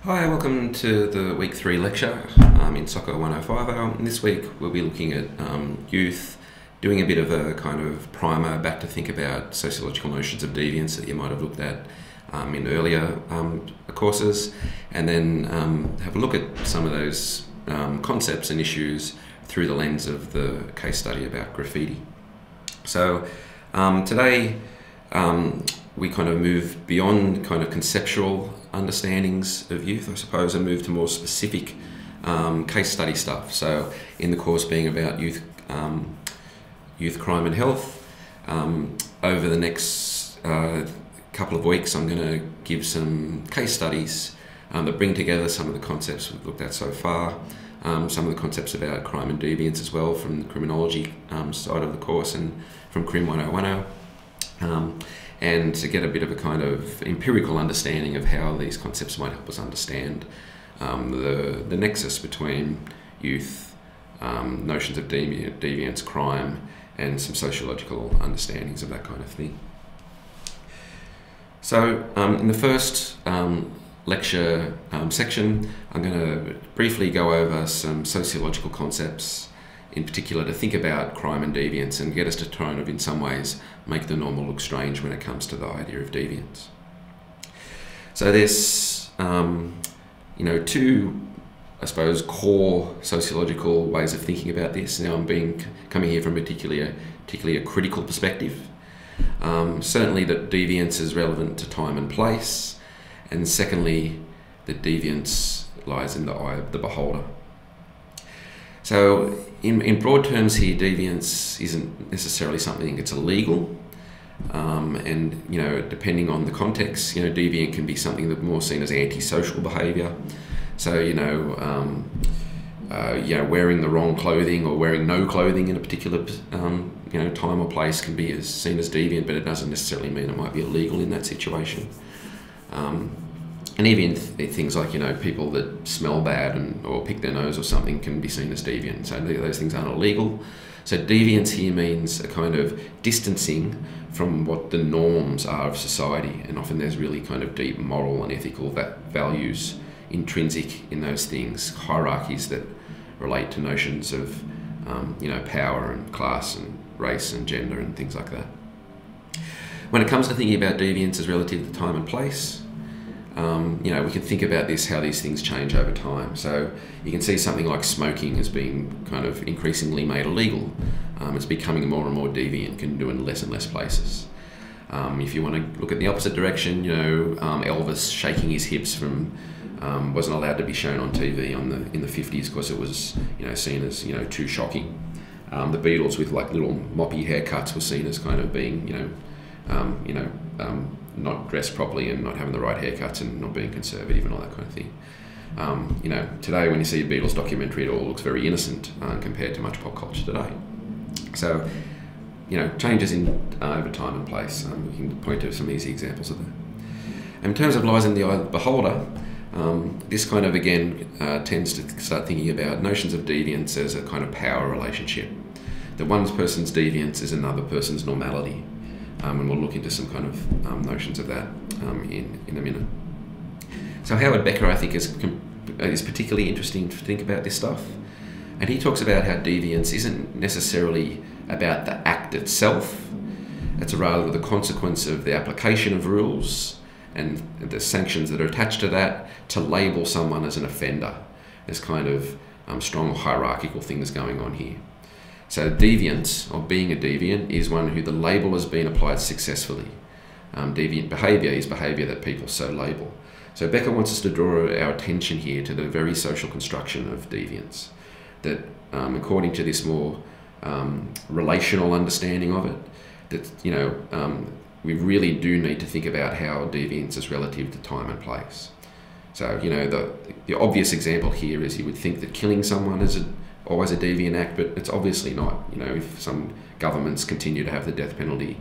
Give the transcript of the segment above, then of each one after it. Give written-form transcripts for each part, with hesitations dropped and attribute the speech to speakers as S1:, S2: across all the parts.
S1: Hi, welcome to the week 3 lecture in Soccer 105. And this week we'll be looking at youth, doing a bit of a kind of primer back to think about sociological notions of deviance that you might have looked at in earlier courses, and then have a look at some of those concepts and issues through the lens of the case study about graffiti. So today we kind of move beyond kind of conceptual understandings of youth, I suppose, and move to more specific case study stuff. So in the course being about youth crime and health, over the next couple of weeks I'm going to give some case studies that bring together some of the concepts we've looked at so far, some of the concepts about crime and deviance as well from the criminology side of the course and from Crim 1010. And to get a bit of a kind of empirical understanding of how these concepts might help us understand the nexus between youth, notions of deviance, crime, and some sociological understandings of that kind of thing. So in the first lecture section, I'm going to briefly go over some sociological concepts, in particular to think about crime and deviance and get us to kind of in some ways make the normal look strange when it comes to the idea of deviance. So there's two, I suppose, core sociological ways of thinking about this. Now I'm coming here from particularly a critical perspective. Certainly that deviance is relevant to time and place, and secondly that deviance lies in the eye of the beholder. So in broad terms here, deviance isn't necessarily something that's illegal, and depending on the context, deviant can be something that's more seen as antisocial behaviour. So wearing the wrong clothing or wearing no clothing in a particular time or place can be seen as deviant, but it doesn't necessarily mean it might be illegal in that situation. And even things like, people that smell bad or pick their nose or something can be seen as deviant. So those things aren't illegal. So deviance here means a kind of distancing from what the norms are of society. And often there's really kind of deep moral and ethical values intrinsic in those things, hierarchies that relate to notions of, power and class and race and gender and things like that. When it comes to thinking about deviance as relative to time and place, we can think about how these things change over time. So you can see something like smoking as being kind of increasingly made illegal. It's becoming more and more deviant, can do in less and less places. If you want to look at the opposite direction, Elvis shaking his hips wasn't allowed to be shown on TV in the 50s because it was seen as too shocking. The Beatles with like little moppy haircuts were seen as kind of being not dressed properly and not having the right haircuts and not being conservative and all that kind of thing. Today when you see a Beatles documentary, it all looks very innocent compared to much pop culture today. So, changes over time and place. We can point to some easy examples of that. And in terms of lies in the eye of the beholder, this kind of, again, tends to start thinking about notions of deviance as a kind of power relationship. That one person's deviance is another person's normality. And we'll look into some kind of notions of that in a minute. So Howard Becker, I think, is particularly interesting to think about this stuff. And he talks about how deviance isn't necessarily about the act itself. It's rather the consequence of the application of rules and the sanctions that are attached to that to label someone as an offender. There's kind of strong hierarchical things going on here. So deviance, or being a deviant, is one who the label has been applied successfully. Deviant behaviour is behaviour that people so label. So Becker wants us to draw our attention here to the very social construction of deviance. That according to this more relational understanding of it, that we really do need to think about how deviance is relative to time and place. So the obvious example here is you would think that killing someone is always a deviant act, but it's obviously not. If some governments continue to have the death penalty,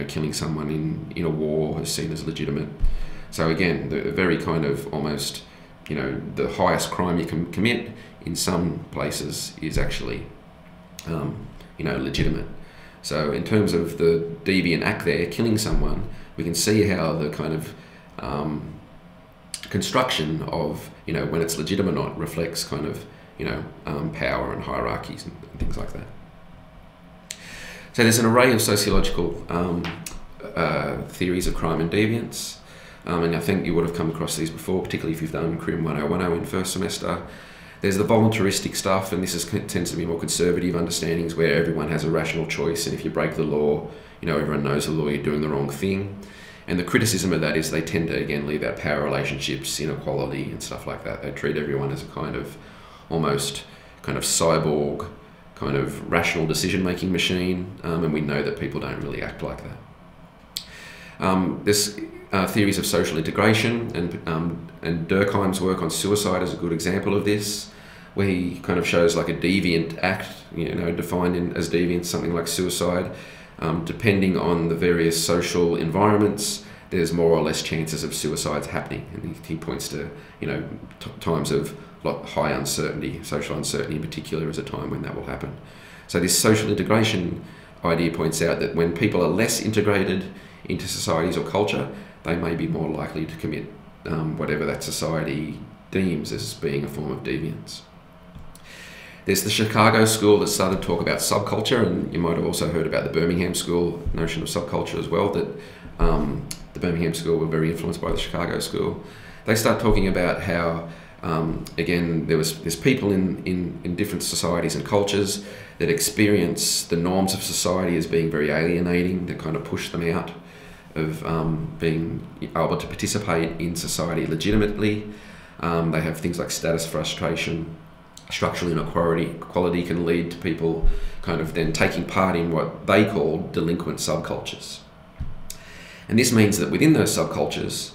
S1: killing someone in a war is seen as legitimate. So again, the very kind of almost, the highest crime you can commit in some places is actually, legitimate. So in terms of the deviant act there, killing someone, we can see how the kind of construction of, when it's legitimate or not, reflects kind of, power and hierarchies and things like that. So there's an array of sociological theories of crime and deviance, and I think you would have come across these before, particularly if you've done Crim 1010 in first semester. There's the voluntaristic stuff, and this tends to be more conservative understandings where everyone has a rational choice, and if you break the law, everyone knows the law, you're doing the wrong thing. And the criticism of that is they tend to, again, leave out power relationships, inequality and stuff like that. They treat everyone as a kind of almost kind of cyborg, kind of rational decision-making machine, and we know that people don't really act like that. There's theories of social integration, and Durkheim's work on suicide is a good example of this, where he kind of shows like a deviant act, defined as deviant, something like suicide. Depending on the various social environments, there's more or less chances of suicides happening. And he points to, times of high uncertainty, social uncertainty in particular, is a time when that will happen. So this social integration idea points out that when people are less integrated into societies or culture, they may be more likely to commit whatever that society deems as being a form of deviance. There's the Chicago school that started to talk about subculture, and you might have also heard about the Birmingham school notion of subculture as well, that the Birmingham school were very influenced by the Chicago school. They start talking about how, again, there's people in different societies and cultures that experience the norms of society as being very alienating, that kind of push them out of being able to participate in society legitimately. They have things like status frustration. Structural inequality can lead to people kind of then taking part in what they call delinquent subcultures. And this means that within those subcultures,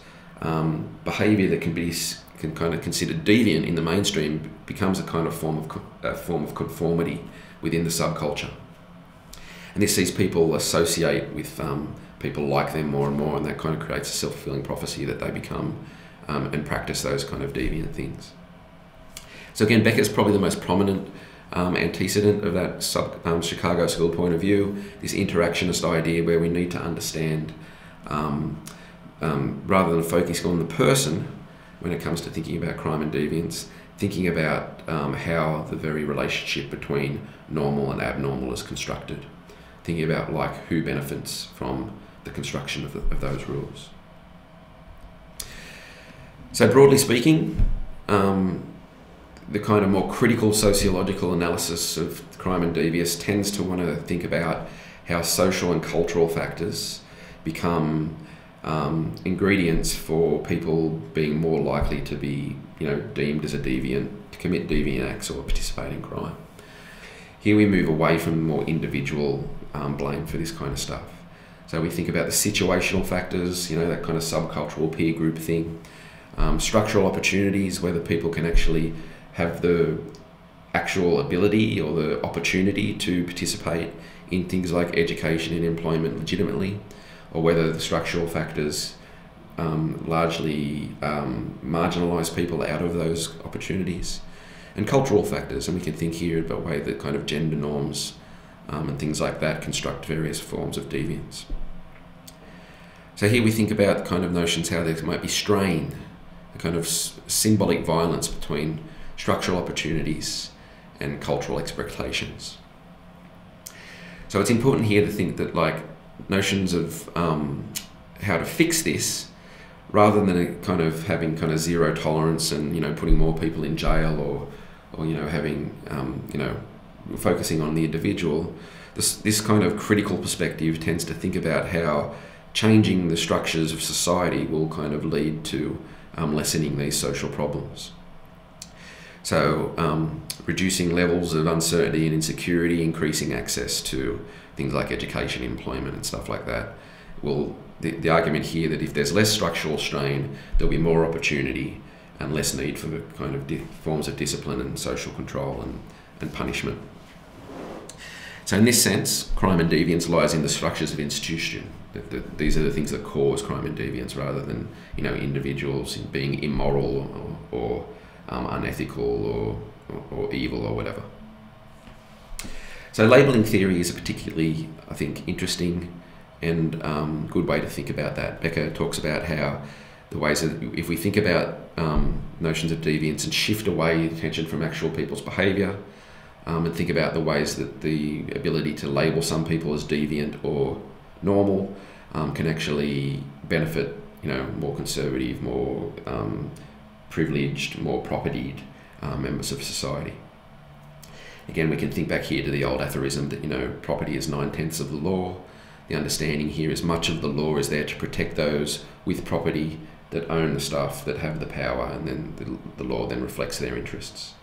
S1: behaviour that can kind of considered deviant in the mainstream becomes a kind of form of conformity within the subculture. And this sees people associate with people like them more and more, and that kind of creates a self-fulfilling prophecy that they become and practice those kind of deviant things. So again, Becker's probably the most prominent antecedent of that Chicago school point of view, this interactionist idea where we need to understand, rather than focusing on the person when it comes to thinking about crime and deviance, thinking about how the very relationship between normal and abnormal is constructed, thinking about like who benefits from the construction of those rules. So broadly speaking, the kind of more critical sociological analysis of crime and deviance tends to want to think about how social and cultural factors become ingredients for people being more likely to be, deemed as a deviant, to commit deviant acts or participate in crime. Here we move away from more individual blame for this kind of stuff. So we think about the situational factors, that kind of subcultural peer group thing, structural opportunities, whether people can actually have the actual ability or the opportunity to participate in things like education and employment legitimately, or whether the structural factors largely marginalise people out of those opportunities, and cultural factors, and we can think here about the way that kind of gender norms and things like that construct various forms of deviance. So here we think about kind of notions how there might be strain, a kind of symbolic violence between structural opportunities and cultural expectations. So it's important here to think that like notions of how to fix this, rather than kind of having kind of zero tolerance and putting more people in jail or having focusing on the individual, this kind of critical perspective tends to think about how changing the structures of society will kind of lead to lessening these social problems. So reducing levels of uncertainty and insecurity, increasing access to things like education, employment and stuff like that. Well, the argument here that if there's less structural strain, there'll be more opportunity and less need for the kind of forms of discipline and social control and punishment. So in this sense, crime and deviance lies in the structures of institution. These are the things that cause crime and deviance, rather than individuals being immoral or unethical or evil or whatever. So labelling theory is a particularly, I think, interesting and good way to think about that. Becker talks about how the ways that if we think about notions of deviance and shift away attention from actual people's behaviour, and think about the ways that the ability to label some people as deviant or normal can actually benefit, more conservative, more privileged, more propertied members of society. Again, we can think back here to the old aphorism that, property is 9/10 of the law. The understanding here is much of the law is there to protect those with property that own the stuff, that have the power, and then the law then reflects their interests.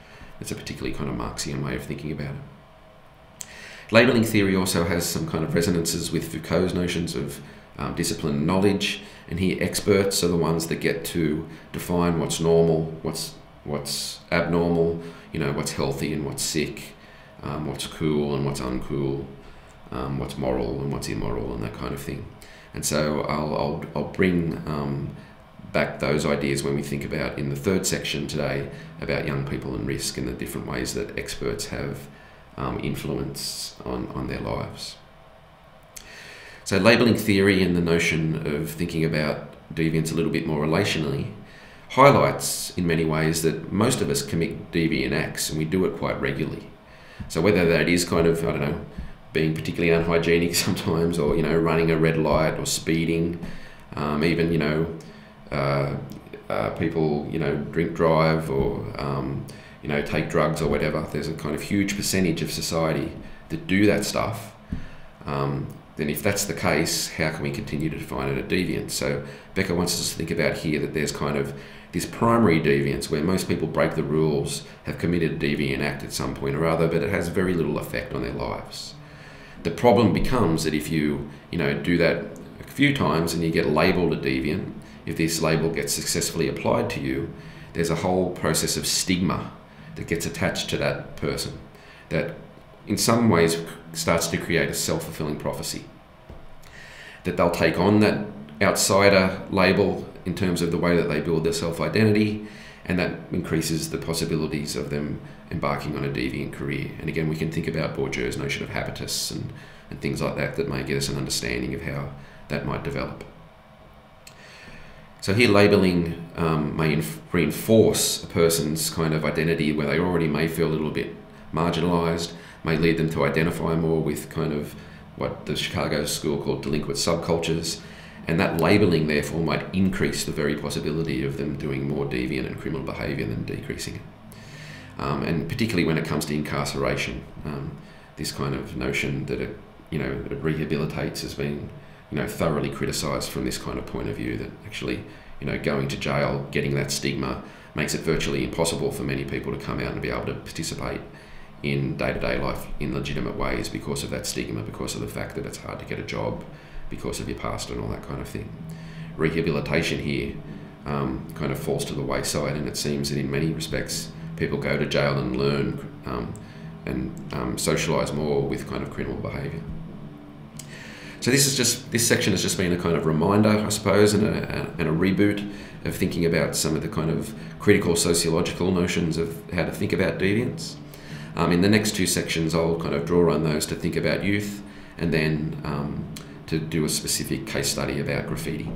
S1: It's a particularly kind of Marxian way of thinking about it. Labelling theory also has some kind of resonances with Foucault's notions of discipline and knowledge, and here experts are the ones that get to define what's normal, what's abnormal, what's healthy and what's sick, what's cool and what's uncool, what's moral and what's immoral, and that kind of thing. And so I'll bring back those ideas when we think about, in the third section today, about young people and risk and the different ways that experts have influence on their lives. So labelling theory and the notion of thinking about deviance a little bit more relationally highlights in many ways that most of us commit deviant acts, and we do it quite regularly. So whether that is kind of, being particularly unhygienic sometimes, or running a red light, or speeding, even people drink drive, or take drugs or whatever. There's a kind of huge percentage of society that do that stuff. Then if that's the case, how can we continue to define it a deviance? So Becker wants us to think about here that there's kind of this primary deviance where most people break the rules, have committed a deviant act at some point or other, but it has very little effect on their lives. The problem becomes that if you do that a few times and you get labelled a deviant, if this label gets successfully applied to you, there's a whole process of stigma that gets attached to that person that in some ways starts to create a self-fulfilling prophecy. That they'll take on that outsider label in terms of the way that they build their self-identity, and that increases the possibilities of them embarking on a deviant career. And again, we can think about Bourdieu's notion of habitus and things like that may give us an understanding of how that might develop. So here labelling may reinforce a person's kind of identity where they already may feel a little bit marginalised, may lead them to identify more with kind of what the Chicago School called delinquent subcultures, and that labelling therefore might increase the very possibility of them doing more deviant and criminal behaviour than decreasing it. And particularly when it comes to incarceration, this kind of notion that it rehabilitates has been thoroughly criticised from this kind of point of view, that actually going to jail, getting that stigma, makes it virtually impossible for many people to come out and be able to participate in day-to-day life in legitimate ways because of that stigma, because of the fact that it's hard to get a job, because of your past and all that kind of thing. Rehabilitation here kind of falls to the wayside, and it seems that in many respects people go to jail and learn and socialise more with kind of criminal behaviour. So this section has just been a kind of reminder, I suppose, and a reboot of thinking about some of the kind of critical sociological notions of how to think about deviance. In the next two sections, I'll kind of draw on those to think about youth, and then to do a specific case study about graffiti.